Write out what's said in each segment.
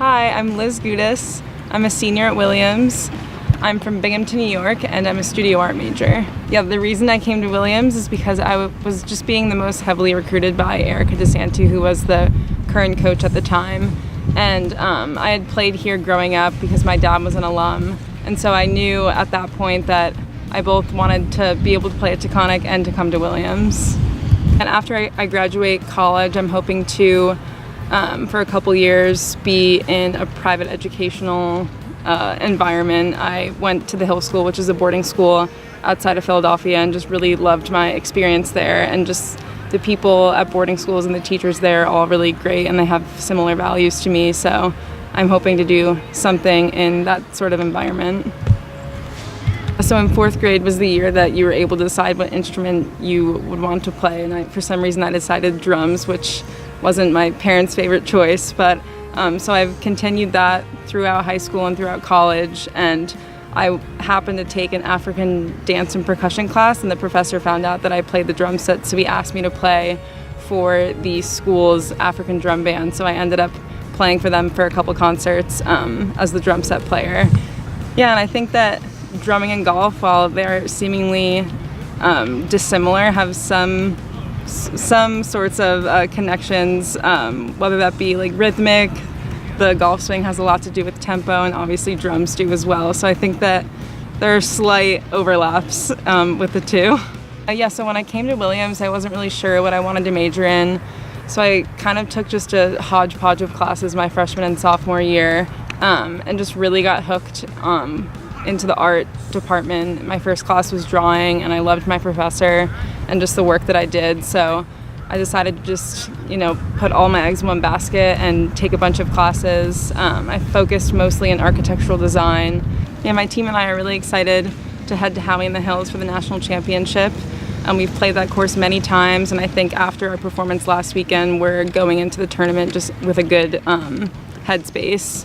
Hi, I'm Liz Gudas. I'm a senior at Williams. I'm from Binghamton, New York, and I'm a studio art major. Yeah, the reason I came to Williams is because I was just being the most heavily recruited by Erica DeSanti, who was the current coach at the time. And I had played here growing up because my dad was an alum. And so I knew at that point that I both wanted to be able to play at Taconic and to come to Williams. And after I graduate college, I'm hoping to, for a couple years, be in a private educational environment. I went to the Hill School, which is a boarding school outside of Philadelphia, and just really loved my experience there. And just the people at boarding schools and the teachers there are all really great, and they have similar values to me. So I'm hoping to do something in that sort of environment. So in fourth grade was the year that you were able to decide what instrument you would want to play, and for some reason I decided drums, which wasn't my parents' favorite choice, but so I've continued that throughout high school and throughout college, and I happened to take an African dance and percussion class, and the professor found out that I played the drum set, so he asked me to play for the school's African drum band, so I ended up playing for them for a couple concerts as the drum set player. Yeah, and I think that drumming and golf, while they're seemingly dissimilar, have some sorts of connections, whether that be like rhythmic. The golf swing has a lot to do with tempo, and obviously drums do as well. So I think that there are slight overlaps with the two. Yeah, so when I came to Williams, I wasn't really sure what I wanted to major in. So I kind of took just a hodgepodge of classes my freshman and sophomore year, and just really got hooked into the art department. My first class was drawing, and I loved my professor and just the work that I did. So I decided to just, put all my eggs in one basket and take a bunch of classes. I focused mostly in architectural design. Yeah, my team and I are really excited to head to Howie in the Hills for the national championship. We've played that course many times, and I think after our performance last weekend, we're going into the tournament just with a good headspace.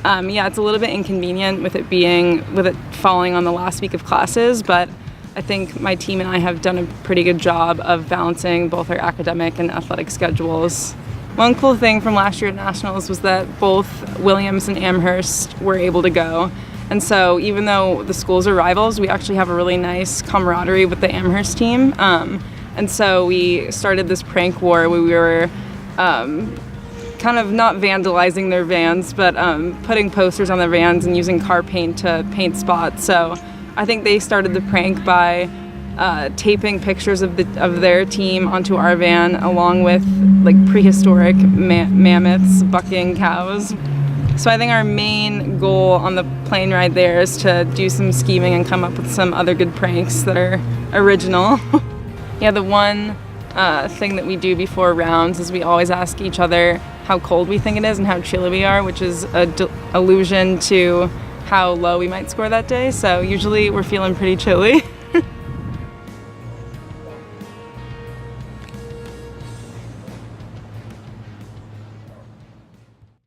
Yeah, it's a little bit inconvenient with it falling on the last week of classes, but I think my team and I have done a pretty good job of balancing both our academic and athletic schedules. One cool thing from last year at Nationals was that both Williams and Amherst were able to go. And so even though the schools are rivals, we actually have a really nice camaraderie with the Amherst team. And so we started this prank war where we were kind of not vandalizing their vans, but putting posters on their vans and using car paint to paint spots. So I think they started the prank by taping pictures of their team onto our van, along with like prehistoric mammoths bucking cows. So I think our main goal on the plane ride there is to do some scheming and come up with some other good pranks that are original. Yeah, the one thing that we do before rounds is we always ask each other how cold we think it is and how chilly we are, which is an allusion to how low we might score that day. So usually we're feeling pretty chilly.